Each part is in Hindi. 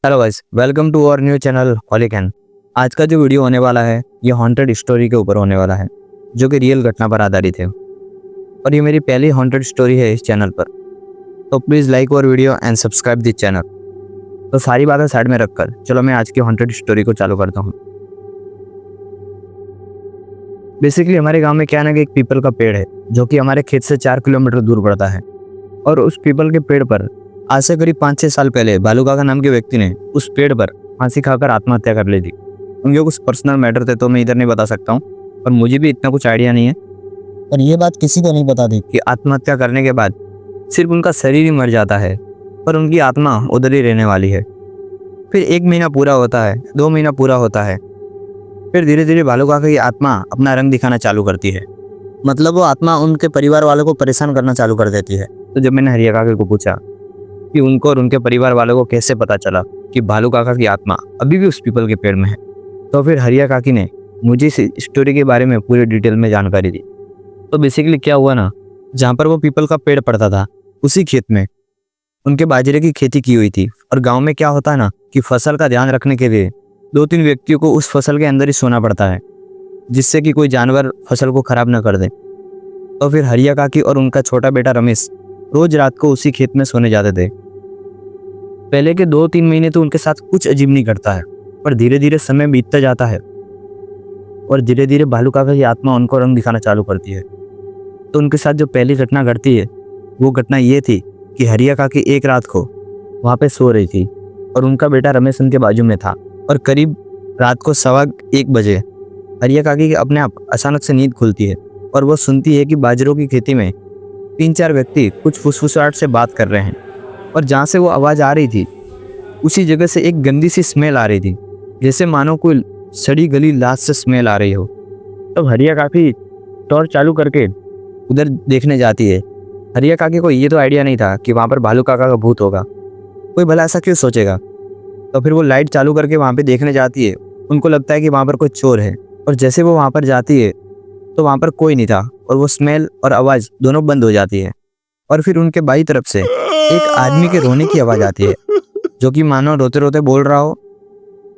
Hello guys, welcome to our new channel हॉलीकैन। आज का जो वीडियो होने वाला है ये हॉन्टेड स्टोरी के ऊपर होने वाला है, जो कि रियल घटना पर आधारित है और ये मेरी पहली हॉन्टेड स्टोरी है इस चैनल पर। तो प्लीज़ लाइक और video and subscribe this channel. तो सारी बातें साइड में रखकर चलो मैं आज की हॉन्टेड स्टोरी को चालू करता हूँ। बेसिकली हमारे गाँव में क्या ना कि एक पीपल का पेड़ है जो कि हमारे खेत से 4 किलोमीटर दूर पड़ता है। और उस पीपल के पेड़ पर आज से करीब 5-6 साल पहले बालू काका नाम के व्यक्ति ने उस पेड़ पर फांसी खाकर आत्महत्या कर ली थी। उनके कुछ पर्सनल मैटर थे तो मैं इधर नहीं बता सकता हूँ और मुझे भी इतना कुछ आइडिया नहीं है। पर ये बात किसी को नहीं बता दी कि आत्महत्या करने के बाद सिर्फ उनका शरीर ही मर जाता है पर उनकी आत्मा उधर ही रहने वाली है। फिर 1 महीना पूरा होता है, 2 महीना पूरा होता है, फिर धीरे धीरे बालू काका की आत्मा अपना रंग दिखाना चालू करती है। मतलब वो आत्मा उनके परिवार वालों को परेशान करना चालू कर देती है। तो जब मैंने हरिया काका को पूछा कि उनको और उनके परिवार वालों को कैसे पता चला कि भालू काका की आत्मा अभी भी उस पीपल के पेड़ में है, तो फिर हरिया काकी ने मुझे इस स्टोरी के बारे में पूरी डिटेल में जानकारी दी। तो बेसिकली क्या हुआ ना, जहाँ पर वो पीपल का पेड़ पड़ता था उसी खेत में उनके बाजरे की खेती की हुई थी। और गाँव में क्या होता है ना कि फसल का ध्यान रखने के लिए 2-3 व्यक्तियों को उस फसल के अंदर ही सोना पड़ता है, जिससे कि कोई जानवर फसल को खराब न कर दे। तो फिर हरिया काकी और उनका छोटा बेटा रमेश रोज रात को उसी खेत में सोने जाते थे। पहले के 2-3 महीने तो उनके साथ कुछ अजीब नहीं करता है, पर धीरे धीरे समय बीतता जाता है और धीरे धीरे भालू काका की आत्मा उनको रंग दिखाना चालू करती है। तो उनके साथ जो पहली घटना घटती है वो घटना ये थी कि हरिया काकी एक रात को वहाँ पे सो रही थी और उनका बेटा रमेश उनके बाजू में था। और करीब रात को 1:15 बजे हरिया काकी की अपने आप अचानक से नींद खुलती है और वो सुनती है कि बाजरों की खेती में 3-4 व्यक्ति कुछ फुसफुसाहट से बात कर रहे हैं। और जहाँ से वो आवाज़ आ रही थी उसी जगह से एक गंदी सी स्मेल आ रही थी, जैसे मानो कोई सड़ी गली लाश से स्मेल आ रही हो। तब हरिया काकी टॉर्च चालू करके उधर देखने जाती है। हरिया काकी को ये तो आइडिया नहीं था कि वहाँ पर भालू काका का भूत होगा, कोई भला ऐसा क्यों सोचेगा। तो फिर वो लाइट चालू करके वहाँ पे देखने जाती है। उनको लगता है कि वहाँ पर कोई चोर है और जैसे वो वहाँ पर जाती है तो वहाँ पर कोई नहीं था और वो स्मेल और आवाज़ दोनों बंद हो जाती है। और फिर उनके बाई तरफ से एक आदमी के रोने की आवाज़ आती है, जो कि मानो रोते रोते बोल रहा हो,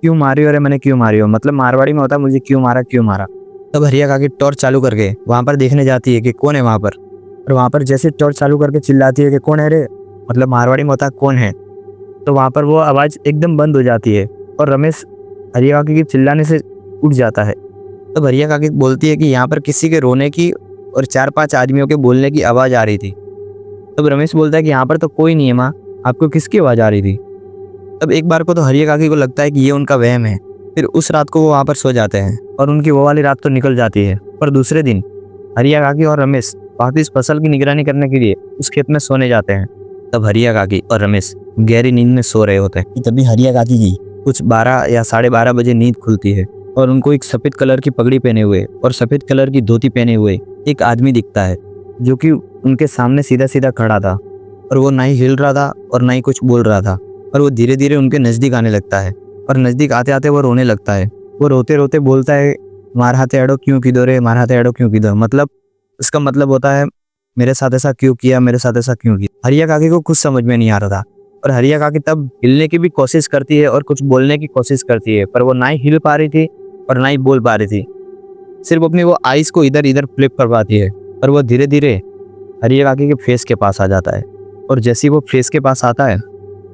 क्यों मारी हो रे मैंने, क्यों मारी हो, मतलब मारवाड़ी में होता है मुझे क्यों मारा क्यों मारा। तब हरिया काकी टॉर्च चालू करके वहाँ पर देखने जाती है कि कौन है वहाँ पर। और वहाँ पर जैसे टॉर्च चालू करके चिल्लाती है कि कौन है रे, मतलब मारवाड़ी में होता है कौन है। तो वहाँ पर वो आवाज़ एकदम बंद हो जाती है और रमेश हरिया काकी के चिल्लाने से उठ जाता है। तब हरिया काकी बोलती है कि यहाँ पर किसी के रोने की और 4-5 आदमियों के बोलने की आवाज़ आ रही थी। तब रमेश बोलता है कि यहाँ पर तो कोई नहीं है माँ, आपको किसकी आवाज़ आ रही थी। तब एक बार को तो हरिया काकी को लगता है कि ये उनका वहम है। फिर उस रात को वो वहाँ पर सो जाते हैं और उनकी वो वाली रात तो निकल जाती है। पर दूसरे दिन हरिया काकी और रमेश वापिस फसल की निगरानी करने के लिए उस खेत में सोने जाते हैं। तब हरिया काकी और रमेश गहरी नींद में सो रहे होते हैं। तभी हरिया काकी की कुछ 12 या 12:30 बजे नींद खुलती है और उनको एक सफ़ेद कलर की पगड़ी पहने हुए और सफ़ेद कलर की धोती पहने हुए एक आदमी दिखता है, जो कि उनके सामने सीधा सीधा खड़ा था और वो ना ही हिल रहा था और ना ही कुछ बोल रहा था। और वो धीरे धीरे उनके नज़दीक आने लगता है और नज़दीक आते आते वो रोने लगता है। वो रोते रोते बोलता है, मार हाथे अड़ो क्यों किधो रे, मार हाथे अड़ो क्यों किधो। मतलब इसका मतलब होता है मेरे साथ ऐसा क्यों किया, मेरे साथ ऐसा क्यों किया। हरिया काकी को कुछ समझ में नहीं आ रहा था और हरिया काकी तब हिलने की भी कोशिश करती है और कुछ बोलने की कोशिश करती है, पर वो ना ही हिल पा रही थी और ना ही बोल पा रही थी। सिर्फ अपनी वो आइज़ को इधर इधर फ्लिप कर पाती है। और वो धीरे धीरे हरिया काकी के फेस के पास आ जाता है और जैसे ही वो फेस के पास आता है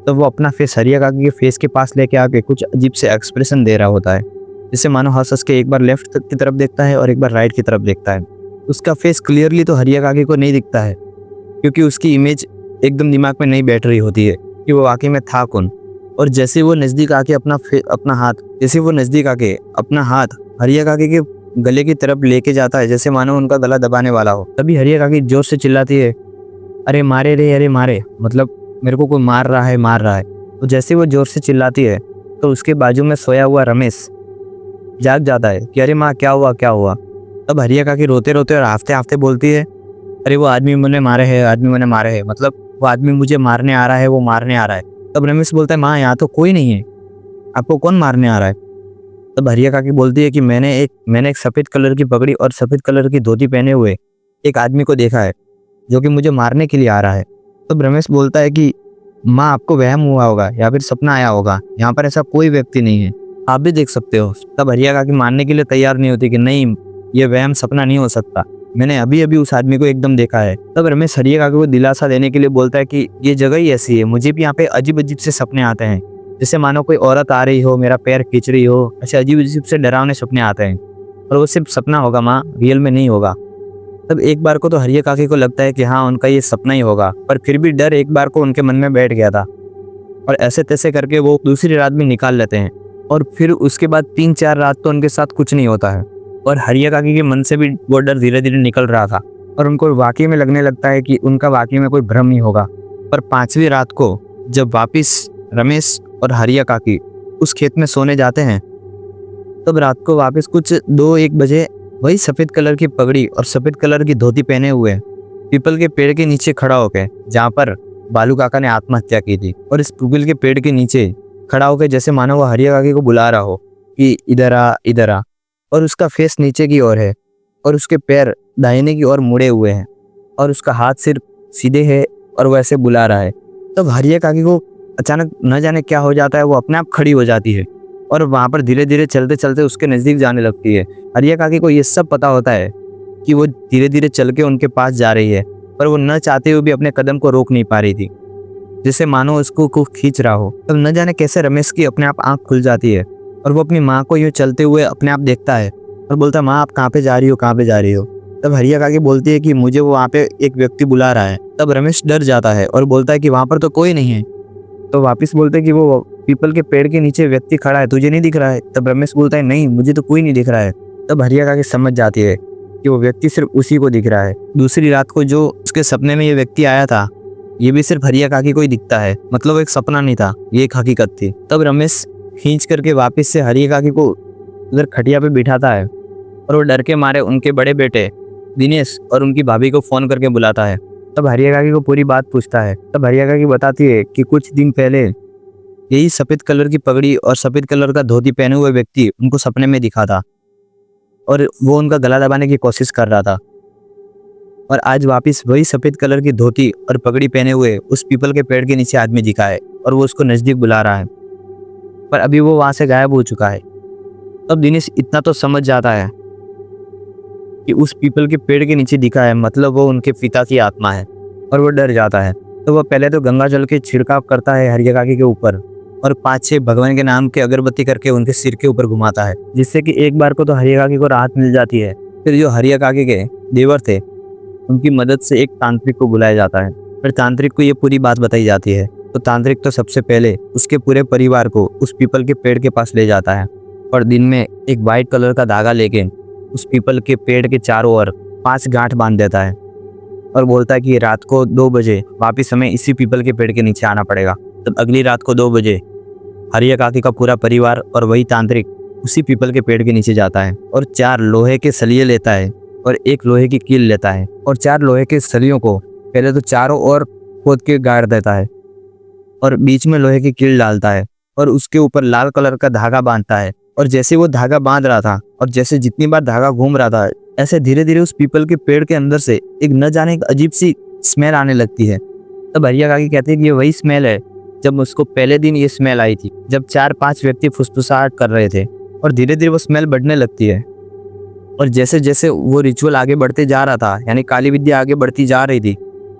तो वो अपना फेस हरिया काकी के फेस के पास लेके आके कुछ अजीब से एक्सप्रेशन दे रहा होता है, जिससे मानो हंस हंस के एक बार लेफ्ट की तरफ देखता है और एक बार राइट की तरफ देखता है। उसका फेस क्लियरली तो हरिया काकी को नहीं दिखता है, क्योंकि उसकी इमेज एकदम दिमाग में नहीं बैठ रही होती है कि वो वाकई में था कौन। और जैसे वो नज़दीक आके अपना हाथ हरिया काकी के गले की तरफ लेके जाता है, जैसे मानो उनका गला दबाने वाला हो। तभी हरिया काकी जोर से चिल्लाती है, अरे मारे रे, अरे मारे, मतलब मेरे को कोई मार रहा है, मार रहा है। तो जैसे वो जोर से चिल्लाती है तो उसके बाजू में सोया हुआ रमेश जाग जाता है कि अरे माँ क्या हुआ क्या हुआ। तब हरिया काकी रोते रोते और हाफते हाफते बोलती है, अरे वो आदमी मैंने मारे है, आदमी मैंने मारे है, मतलब वो आदमी मुझे मारने आ रहा है, वो मारने आ रहा है। तब रमेश बोलता है, माँ यहाँ तो कोई नहीं है, आपको कौन मारने आ रहा है। तब हरिया काकी बोलती है कि मैंने एक सफ़ेद कलर की पगड़ी और सफ़ेद कलर की धोती पहने हुए एक आदमी को देखा है, जो कि मुझे मारने के लिए आ रहा है। तब रमेश बोलता है कि माँ आपको वहम हुआ होगा या फिर सपना आया होगा, यहाँ पर ऐसा कोई व्यक्ति नहीं है, आप भी देख सकते हो। तब हरिया काकी मानने के लिए तैयार नहीं होती कि नहीं, ये वहम सपना नहीं हो सकता, मैंने अभी अभी उस आदमी को एकदम देखा है। तब रमेश हरिया काकी को दिलासा देने के लिए बोलता है कि ये जगह ही ऐसी है, मुझे भी यहाँ पे अजीब अजीब से सपने आते हैं, जैसे मानो कोई औरत आ रही हो, मेरा पैर खींच रही हो, ऐसे अजीब अजीब से डरावने सपने आते हैं। और वो सिर्फ सपना होगा माँ, रियल में नहीं होगा। तब एक बार को तो हरिया काकी को लगता है कि हाँ उनका ये सपना ही होगा, पर फिर भी डर एक बार को उनके मन में बैठ गया था और ऐसे तैसे करके वो दूसरी रात भी निकाल लेते हैं। और फिर उसके बाद 3-4 रात तो उनके साथ कुछ नहीं होता है और हरिया काकी के मन से भी वो डर धीरे धीरे निकल रहा था और उनको वाकई में लगने लगता है कि उनका वाकई में कोई भ्रम ही होगा। पर 5वीं रात को जब वापिस रमेश और हरिया काकी उस खेत में सोने जाते हैं, तब रात को वापस कुछ 2-1 बजे वही सफ़ेद कलर की पगड़ी और सफ़ेद कलर की धोती पहने हुए पीपल के पेड़ के नीचे खड़ा होकर, जहाँ पर बालू काका ने आत्महत्या की थी, और इस पीपल के पेड़ के नीचे खड़ा होकर जैसे मानो वो हरिया काकी को बुला रहा हो कि इधर आ इधर आ, और उसका फेस नीचे की ओर है और उसके पैर दाहिने की ओर मुड़े हुए हैं और उसका हाथ सिर्फ सीधे है और वो ऐसे बुला रहा है। तब हरिया काकी को अचानक न जाने क्या हो जाता है, वो अपने आप खड़ी हो जाती है और वहाँ पर धीरे धीरे चलते चलते उसके नज़दीक जाने लगती है। हरिया काकी को ये सब पता होता है कि वो धीरे धीरे चल के उनके पास जा रही है, पर वो न चाहते हुए भी अपने कदम को रोक नहीं पा रही थी, जैसे मानो उसको खींच रहा हो। तब न जाने कैसे रमेश की अपने आप आँख खुल जाती है और वो अपनी माँ को यूँ चलते हुए अपने आप देखता है और बोलता है, माँ आप कहाँ पे जा रही हो, कहाँ पे जा रही हो। तब हरिया काकी बोलती है कि मुझे वो वहाँ पे एक व्यक्ति बुला रहा है। तब रमेश डर जाता है और बोलता है कि वहाँ पर तो कोई नहीं है। तो वापस बोलते हैं कि वो पीपल के पेड़ के नीचे व्यक्ति खड़ा है, तुझे नहीं दिख रहा है। तब रमेश बोलता है, नहीं मुझे तो कोई नहीं दिख रहा है। तब हरिया काकी समझ जाती है कि वो व्यक्ति सिर्फ उसी को दिख रहा है। दूसरी रात को जो उसके सपने में ये व्यक्ति आया था, ये भी सिर्फ हरिया काकी को ही दिखता है, मतलब एक सपना नहीं था, ये एक हकीकत थी। तब रमेश खींच करके वापस से हरिया काकी को उधर खटिया पे बिठाता है और वो डर के मारे उनके बड़े बेटे दिनेश और उनकी भाभी को फ़ोन करके बुलाता है। तब हरिया काकी को पूरी बात पूछता है। तब हरिया काकी बताती है कि कुछ दिन पहले यही सफ़ेद कलर की पगड़ी और सफ़ेद कलर का धोती पहने हुए व्यक्ति उनको सपने में दिखा था और वो उनका गला दबाने की कोशिश कर रहा था। और आज वापस वही सफ़ेद कलर की धोती और पगड़ी पहने हुए उस पीपल के पेड़ के नीचे आदमी दिखा है और वो उसको नज़दीक बुला रहा है, पर अभी वो वहाँ से गायब हो चुका है। तब दिनेश इतना तो समझ जाता है कि उस पीपल के पेड़ के नीचे दिखा है, मतलब वो उनके पिता की आत्मा है, और वो डर जाता है। तो वह पहले तो गंगा जल के छिड़काव करता है हरिया काकी के ऊपर और 5-6 भगवान के नाम के अगरबत्ती करके उनके सिर के ऊपर घुमाता है, जिससे कि एक बार को तो हरिया काकी को राहत मिल जाती है। फिर जो हरिया काकी के देवर थे, उनकी मदद से एक तांत्रिक को बुलाया जाता है। फिर तांत्रिक को ये पूरी बात बताई जाती है। तो तांत्रिक तो सबसे पहले उसके पूरे परिवार को उस पीपल के पेड़ के पास ले जाता है और दिन में एक वाइट कलर का धागा लेके उस पीपल के पेड़ के चारों ओर 5 गांठ बांध देता है और बोलता है कि रात को 2 बजे वापिस हमें इसी पीपल के पेड़ के नीचे आना पड़ेगा। तब अगली रात को 2 बजे हरिया काकी का पूरा परिवार और वही तांत्रिक उसी पीपल के पेड़ के नीचे जाता है और 4 लोहे के सलिए लेता है और 1 लोहे की कील लेता है और 4 लोहे के सलियों को पहले तो चारों ओर खोद के गाड़ देता है और बीच में लोहे की कील डालता है और उसके ऊपर लाल कलर का धागा बांधता है। और जैसे वो धागा बांध रहा था और जैसे जितनी बार धागा घूम रहा था, ऐसे धीरे धीरे उस पीपल के पेड़ के अंदर से एक न जाने एक अजीब सी स्मेल आने लगती है। तब हरिया काकी कहती है कि ये वही स्मेल है जब उसको पहले दिन ये स्मेल आई थी, जब 4-5 व्यक्ति फुसफुसाहट कर रहे थे। और धीरे धीरे वो स्मेल बढ़ने लगती है और जैसे जैसे वो रिचुअल आगे बढ़ते जा रहा था, यानी काली विद्या आगे बढ़ती जा रही थी,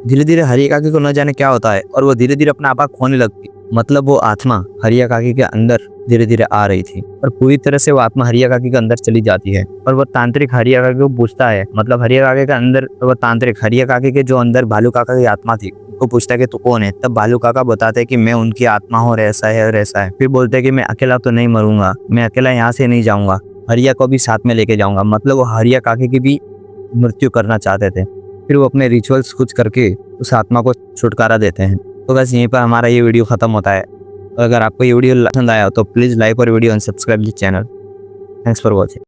धीरे धीरे हरिया काकी को न जाने क्या होता है और वो धीरे धीरे अपना आपा खोने लगती, मतलब वो आत्मा हरिया काकी के अंदर धीरे धीरे आ रही थी और पूरी तरह से वो आत्मा हरिया काकी के अंदर चली जाती है। और वो तांत्रिक हरिया काकी को पूछता है, मतलब हरिया काकी के अंदर वो तांत्रिक हरिया काकी के जो अंदर भालू काका की आत्मा थी वो पूछता है कि तू कौन है। तब भालू काका बताते हैं कि मैं उनकी आत्मा हूँ और ऐसा है और ऐसा है। फिर बोलते हैं कि मैं अकेला तो नहीं मरूंगा, मैं अकेला यहाँ से नहीं जाऊंगा, हरिया को भी साथ में लेके जाऊंगा, मतलब वो हरिया काकी की भी मृत्यु करना चाहते थे। फिर वो अपने रिचुअल्स कुछ करके उस आत्मा को छुटकारा देते हैं। तो बस यहीं पर हमारा ये वीडियो खत्म होता है। और अगर आपको ये वीडियो पसंद आया तो प्लीज़ लाइक और video unsubscribe the channel. Thanks for watching.